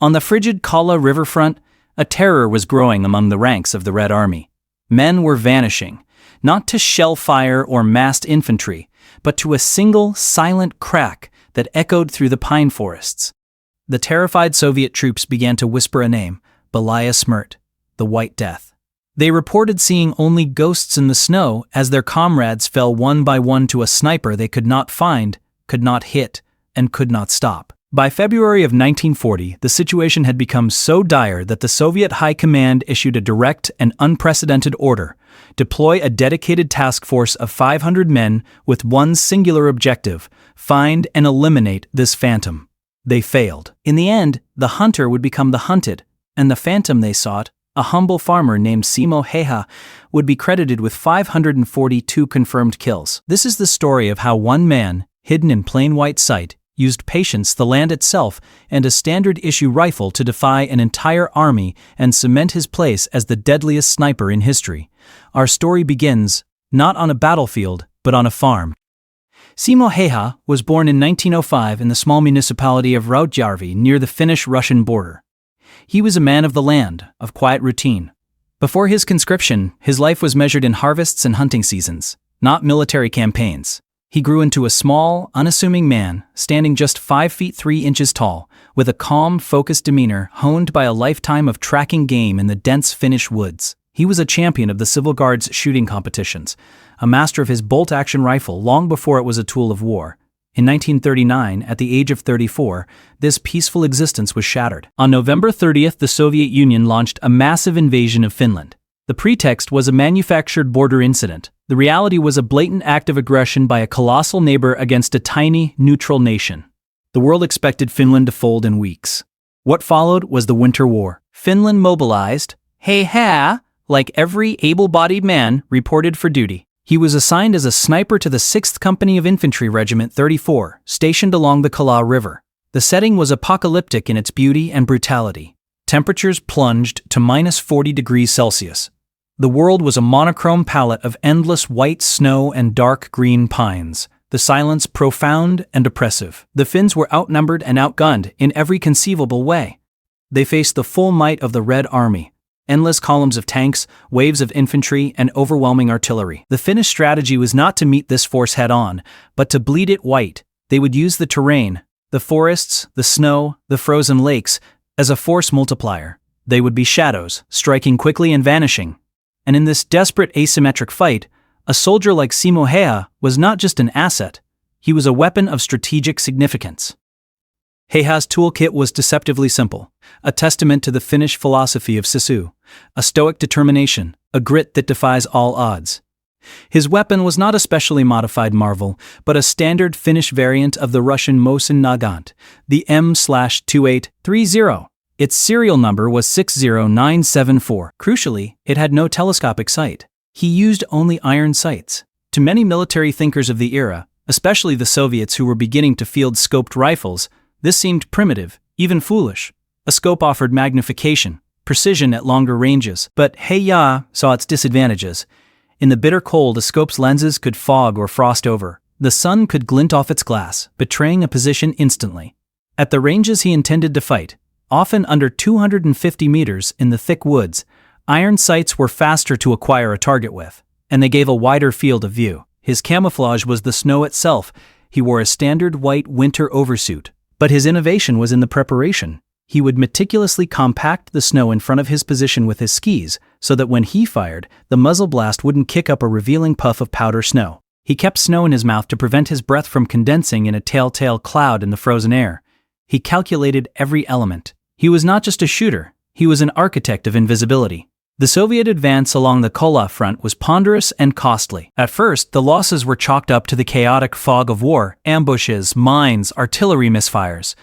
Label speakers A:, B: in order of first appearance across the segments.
A: On the frigid Kollaa riverfront, a terror was growing among the ranks of the Red Army. Men were vanishing, not to shell fire or massed infantry, but to a single, silent crack that echoed through the pine forests. The terrified Soviet troops began to whisper a name, Belaya Smrt, the White Death. They reported seeing only ghosts in the snow as their comrades fell one by one to a sniper they could not find, could not hit, and could not stop. By February of 1940, the situation had become so dire that the Soviet High Command issued a direct and unprecedented order: deploy a dedicated task force of 500 men with one singular objective: find and eliminate this phantom. They failed. In the end, the hunter would become the hunted, and the phantom they sought, a humble farmer named Simo Häyhä, would be credited with 542 confirmed kills. This is the story of how one man, hidden in plain white sight, used patience, the land itself, and a standard-issue rifle to defy an entire army and cement his place as the deadliest sniper in history. Our story begins, not on a battlefield, but on a farm. Simo Häyhä was born in 1905 in the small municipality of Rautjärvi near the Finnish-Russian border. He was a man of the land, of quiet routine. Before his conscription, his life was measured in harvests and hunting seasons, not military campaigns. He grew into a small, unassuming man, standing just 5 feet 3 inches tall, with a calm, focused demeanor honed by a lifetime of tracking game in the dense Finnish woods. He was a champion of the Civil Guard's shooting competitions, a master of his bolt-action rifle long before it was a tool of war. In 1939, at the age of 34, this peaceful existence was shattered. On November 30th, the Soviet Union launched a massive invasion of Finland. The pretext was a manufactured border incident. The reality was a blatant act of aggression by a colossal neighbor against a tiny, neutral nation. The world expected Finland to fold in weeks. What followed was the Winter War. Finland mobilized. Häyhä, like every able-bodied man, reported for duty. He was assigned as a sniper to the 6th Company of Infantry Regiment 34, stationed along the Kollaa River. The setting was apocalyptic in its beauty and brutality. Temperatures plunged to -40 degrees Celsius. The world was a monochrome palette of endless white snow and dark green pines, the silence profound and oppressive. The Finns were outnumbered and outgunned in every conceivable way. They faced the full might of the Red Army, endless columns of tanks, waves of infantry, and overwhelming artillery. The Finnish strategy was not to meet this force head-on, but to bleed it white. They would use the terrain, the forests, the snow, the frozen lakes, as a force multiplier. They would be shadows, striking quickly and vanishing. And in this desperate asymmetric fight, a soldier like Simo Häyhä was not just an asset, he was a weapon of strategic significance. Häyhä's toolkit was deceptively simple, a testament to the Finnish philosophy of sisu, a stoic determination, a grit that defies all odds. His weapon was not a specially modified marvel, but a standard Finnish variant of the Russian Mosin-Nagant, the M/2830. Its serial number was 60974. Crucially, it had no telescopic sight. He used only iron sights. To many military thinkers of the era, especially the Soviets who were beginning to field scoped rifles, this seemed primitive, even foolish. A scope offered magnification, precision at longer ranges, but Häyhä saw its disadvantages. In the bitter cold, a scope's lenses could fog or frost over. The sun could glint off its glass, betraying a position instantly. At the ranges he intended to fight, often under 250 meters in the thick woods, iron sights were faster to acquire a target with, and they gave a wider field of view. His camouflage was the snow itself. He wore a standard white winter oversuit. But his innovation was in the preparation. He would meticulously compact the snow in front of his position with his skis, so that when he fired, the muzzle blast wouldn't kick up a revealing puff of powder snow. He kept snow in his mouth to prevent his breath from condensing in a telltale cloud in the frozen air. He calculated every element. He was not just a shooter, he was an architect of invisibility. The Soviet advance along the Kollaa front was ponderous and costly. At first, the losses were chalked up to the chaotic fog of war, ambushes, mines, artillery misfires.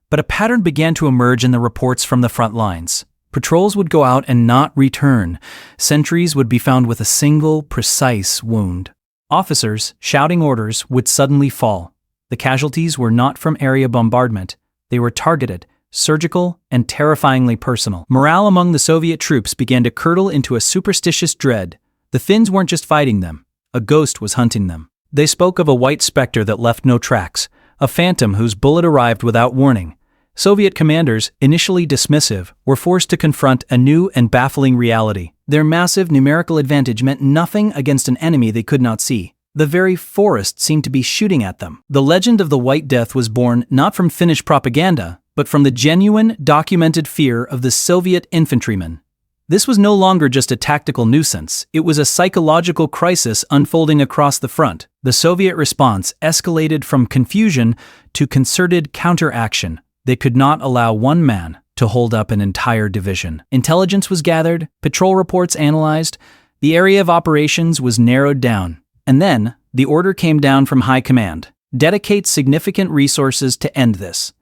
A: But a pattern began to emerge in the reports from the front lines. Patrols would go out and not return. Sentries would be found with a single, precise wound. Officers, shouting orders, would suddenly fall. The casualties were not from area bombardment. They were targeted, surgical, and terrifyingly personal. Morale among the Soviet troops began to curdle into a superstitious dread. The Finns weren't just fighting them. A ghost was hunting them. They spoke of a white specter that left no tracks, a phantom whose bullet arrived without warning. Soviet commanders, initially dismissive, were forced to confront a new and baffling reality. Their massive numerical advantage meant nothing against an enemy they could not see. The very forest seemed to be shooting at them. The legend of the White Death was born not from Finnish propaganda, but from the genuine, documented fear of the Soviet infantrymen. This was no longer just a tactical nuisance, it was a psychological crisis unfolding across the front. The Soviet response escalated from confusion to concerted counteraction. They could not allow one man to hold up an entire division. Intelligence was gathered, patrol reports analyzed, the area of operations was narrowed down. And then, the order came down from high command. Dedicate significant resources to end this.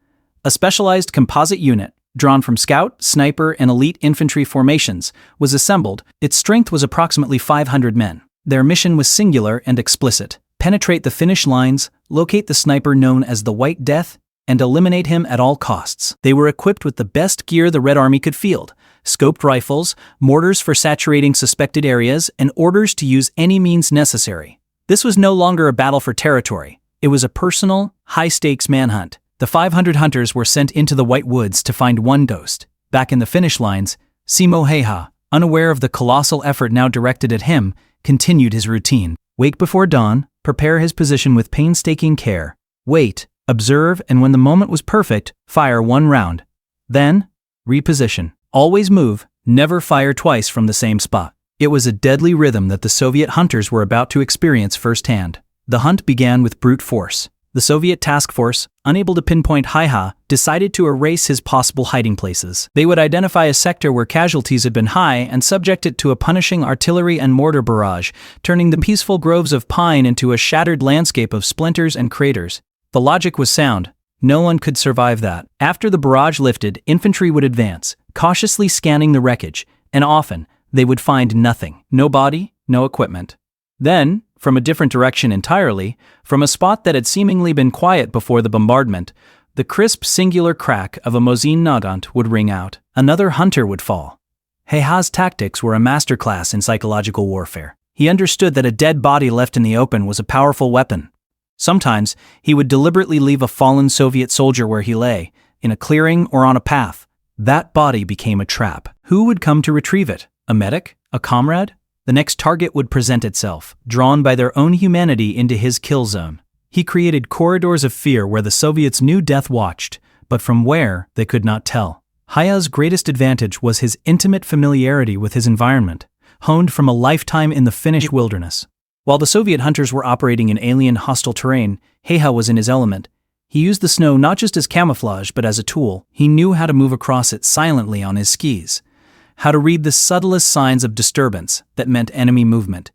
A: A specialized composite unit, drawn from scout, sniper, and elite infantry formations, was assembled. Its strength was approximately 500 men. Their mission was singular and explicit. Penetrate the Finnish lines, locate the sniper known as the White Death, and eliminate him at all costs. They were equipped with the best gear the Red Army could field: scoped rifles, mortars for saturating suspected areas, and orders to use any means necessary. This was no longer a battle for territory. It was a personal, high-stakes manhunt. The 500 hunters were sent into the White Woods to find one ghost. Back in the Finnish lines, Simo Häyhä, unaware of the colossal effort now directed at him, continued his routine. Wake before dawn, prepare his position with painstaking care. Wait, observe, and when the moment was perfect, fire one round. Then, reposition. Always move, never fire twice from the same spot. It was a deadly rhythm that the Soviet hunters were about to experience firsthand. The hunt began with brute force. The Soviet task force, unable to pinpoint Häyhä, decided to erase his possible hiding places. They would identify a sector where casualties had been high and subject it to a punishing artillery and mortar barrage, turning the peaceful groves of pine into a shattered landscape of splinters and craters. The logic was sound. No one could survive that. After the barrage lifted, infantry would advance, cautiously scanning the wreckage, and often they would find nothing. No body, no equipment. Then, from a different direction entirely, from a spot that had seemingly been quiet before the bombardment, the crisp singular crack of a Mosin-Nagant would ring out. Another hunter would fall. Häyhä's tactics were a masterclass in psychological warfare. He understood that a dead body left in the open was a powerful weapon. Sometimes, he would deliberately leave a fallen Soviet soldier where he lay, in a clearing or on a path. That body became a trap. Who would come to retrieve it? A medic? A comrade? The next target would present itself, drawn by their own humanity into his kill zone. He created corridors of fear where the Soviets knew death watched, but from where they could not tell. Häyhä's greatest advantage was his intimate familiarity with his environment, honed from a lifetime in the Finnish wilderness. While the Soviet hunters were operating in alien hostile terrain, Häyhä was in his element. He used the snow not just as camouflage but as a tool. He knew how to move across it silently on his skis, how to read the subtlest signs of disturbance that meant enemy movement.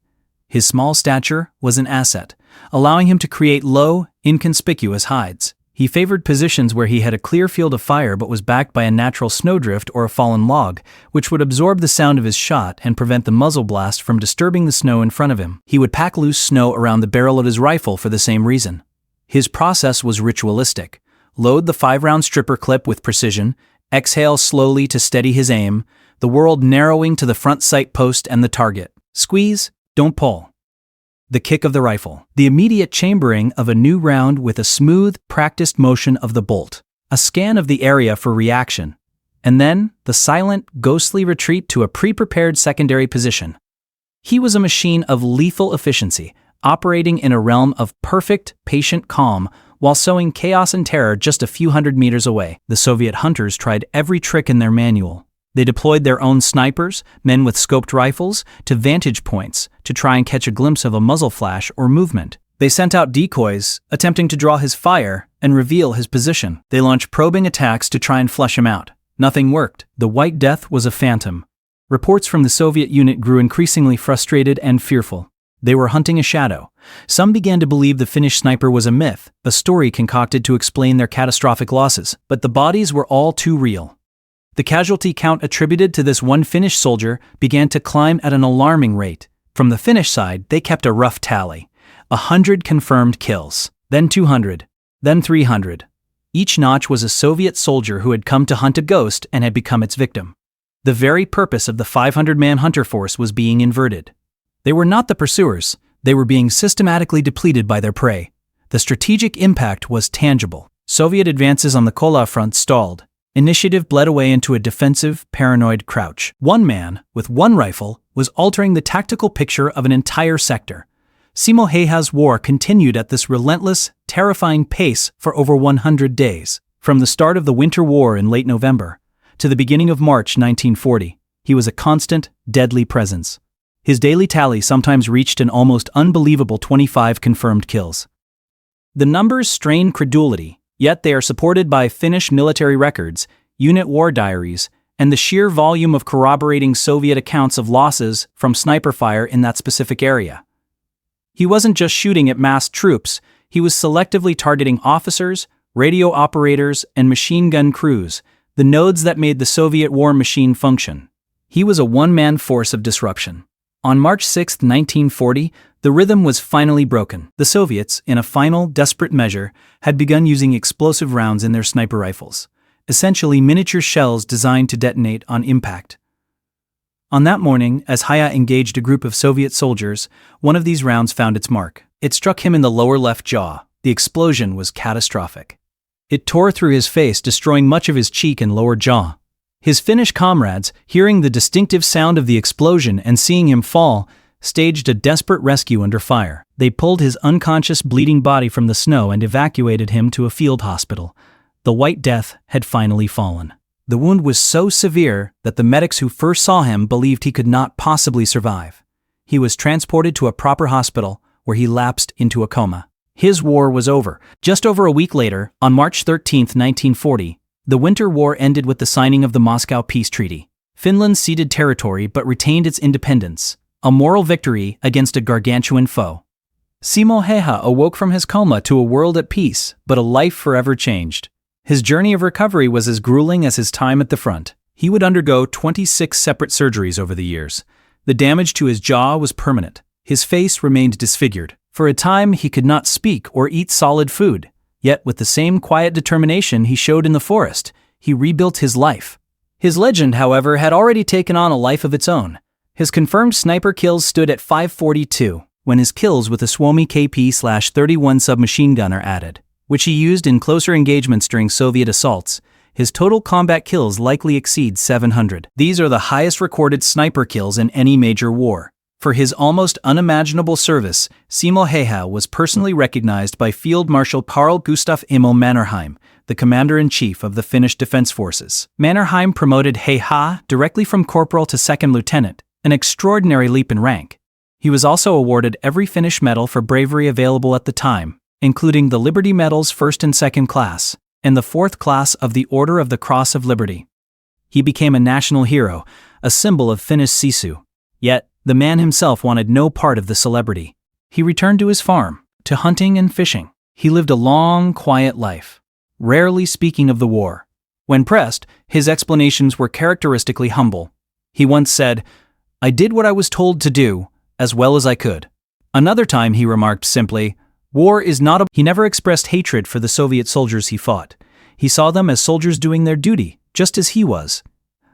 A: His small stature was an asset, allowing him to create low, inconspicuous hides. He favored positions where he had a clear field of fire but was backed by a natural snowdrift or a fallen log, which would absorb the sound of his shot and prevent the muzzle blast from disturbing the snow in front of him. He would pack loose snow around the barrel of his rifle for the same reason. His process was ritualistic. Load the 5-round stripper clip with precision, exhale slowly to steady his aim, the world narrowing to the front sight post and the target. Squeeze, don't pull. The kick of the rifle. The immediate chambering of a new round with a smooth, practiced motion of the bolt. A scan of the area for reaction. And then, the silent, ghostly retreat to a pre-prepared secondary position. He was a machine of lethal efficiency, operating in a realm of perfect, patient calm, while sowing chaos and terror just a few hundred meters away. The Soviet hunters tried every trick in their manual. They deployed their own snipers, men with scoped rifles, to vantage points to try and catch a glimpse of a muzzle flash or movement. They sent out decoys, attempting to draw his fire and reveal his position. They launched probing attacks to try and flush him out. Nothing worked. The White Death was a phantom. Reports from the Soviet unit grew increasingly frustrated and fearful. They were hunting a shadow. Some began to believe the Finnish sniper was a myth, a story concocted to explain their catastrophic losses. But the bodies were all too real. The casualty count attributed to this one Finnish soldier began to climb at an alarming rate. From the Finnish side, they kept a rough tally. 100 confirmed kills, then 200, then 300. Each notch was a Soviet soldier who had come to hunt a ghost and had become its victim. The very purpose of the 500-man hunter force was being inverted. They were not the pursuers, they were being systematically depleted by their prey. The strategic impact was tangible. Soviet advances on the Kollaa front stalled. Initiative bled away into a defensive, paranoid crouch. One man, with one rifle, was altering the tactical picture of an entire sector. Simo Häyhä's war continued at this relentless, terrifying pace for over 100 days. From the start of the Winter War in late November to the beginning of March 1940, he was a constant, deadly presence. His daily tally sometimes reached an almost unbelievable 25 confirmed kills. The numbers strain credulity, yet they are supported by Finnish military records, unit war diaries, and the sheer volume of corroborating Soviet accounts of losses from sniper fire in that specific area. He wasn't just shooting at massed troops, he was selectively targeting officers, radio operators, and machine gun crews, the nodes that made the Soviet war machine function. He was a one-man force of disruption. On March 6, 1940, the rhythm was finally broken. The Soviets, in a final, desperate measure, had begun using explosive rounds in their sniper rifles, essentially miniature shells designed to detonate on impact. On that morning, as Häyhä engaged a group of Soviet soldiers, one of these rounds found its mark. It struck him in the lower left jaw. The explosion was catastrophic. It tore through his face, destroying much of his cheek and lower jaw. His Finnish comrades, hearing the distinctive sound of the explosion and seeing him fall, staged a desperate rescue under fire. They pulled his unconscious, bleeding body from the snow and evacuated him to a field hospital. The White Death had finally fallen. The wound was so severe that the medics who first saw him believed he could not possibly survive. He was transported to a proper hospital, where he lapsed into a coma. His war was over. Just over a week later, on March 13, 1940, the Winter War ended with the signing of the Moscow Peace Treaty. Finland ceded territory but retained its independence, a moral victory against a gargantuan foe. Simo Häyhä awoke from his coma to a world at peace, but a life forever changed. His journey of recovery was as grueling as his time at the front. He would undergo 26 separate surgeries over the years. The damage to his jaw was permanent. His face remained disfigured. For a time, he could not speak or eat solid food. Yet, with the same quiet determination he showed in the forest, he rebuilt his life. His legend, however, had already taken on a life of its own. His confirmed sniper kills stood at 542, when his kills with a Suomi KP/31 submachine gun are added, which he used in closer engagements during Soviet assaults. His total combat kills likely exceed 700. These are the highest recorded sniper kills in any major war. For his almost unimaginable service, Simo Häyhä was personally recognized by Field Marshal Carl Gustaf Emil Mannerheim, the commander-in-chief of the Finnish Defense Forces. Mannerheim promoted Häyhä directly from corporal to second lieutenant, an extraordinary leap in rank. He was also awarded every Finnish medal for bravery available at the time, including the Liberty Medals first and second class, and the fourth class of the Order of the Cross of Liberty. He became a national hero, a symbol of Finnish sisu. Yet, the man himself wanted no part of the celebrity. He returned to his farm, to hunting and fishing. He lived a long, quiet life, rarely speaking of the war. When pressed, his explanations were characteristically humble. He once said, "I did what I was told to do, as well as I could." Another time he remarked simply, "War is not a..." He never expressed hatred for the Soviet soldiers he fought. He saw them as soldiers doing their duty, just as he was.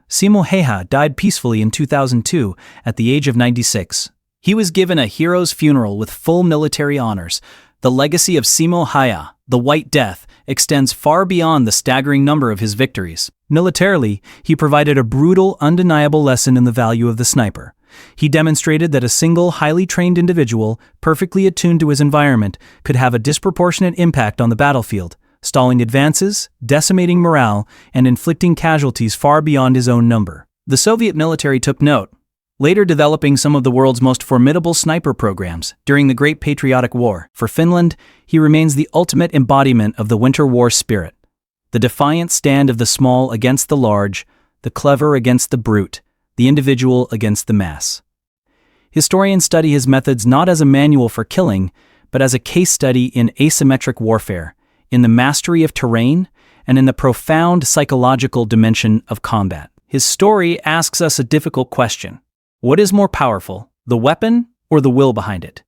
A: Simo Häyhä died peacefully in 2002 at the age of 96. He was given a hero's funeral with full military honors. The legacy of Simo Häyhä, the White Death, extends far beyond the staggering number of his victories. Militarily, he provided a brutal, undeniable lesson in the value of the sniper. He demonstrated that a single, highly trained individual, perfectly attuned to his environment, could have a disproportionate impact on the battlefield, stalling advances, decimating morale, and inflicting casualties far beyond his own number. The Soviet military took note, later developing some of the world's most formidable sniper programs during the Great Patriotic War. For Finland, he remains the ultimate embodiment of the Winter War spirit. The defiant stand of the small against the large, the clever against the brute, the individual against the mass. Historians study his methods not as a manual for killing, but as a case study in asymmetric warfare, in the mastery of terrain, and in the profound psychological dimension of combat. His story asks us a difficult question. What is more powerful, the weapon or the will behind it?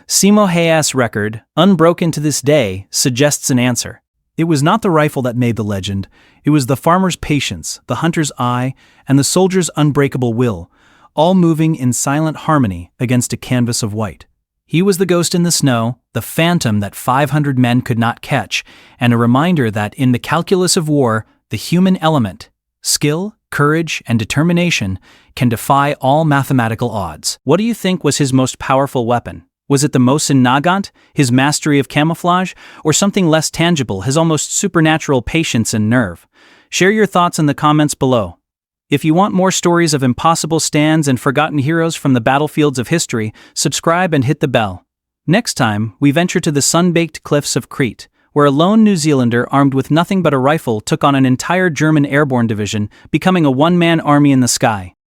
A: Simo Häyhä's record, unbroken to this day, suggests an answer. It was not the rifle that made the legend, it was the farmer's patience, the hunter's eye, and the soldier's unbreakable will, all moving in silent harmony against a canvas of white. He was the ghost in the snow, the phantom that 500 men could not catch, and a reminder that in the calculus of war, the human element, skill, courage, and determination, can defy all mathematical odds. What do you think was his most powerful weapon? Was it the Mosin-Nagant, his mastery of camouflage, or something less tangible, his almost supernatural patience and nerve? Share your thoughts in the comments below. If you want more stories of impossible stands and forgotten heroes from the battlefields of history, subscribe and hit the bell. Next time, we venture to the sun-baked cliffs of Crete, where a lone New Zealander armed with nothing but a rifle took on an entire German airborne division, becoming a one-man army in the sky.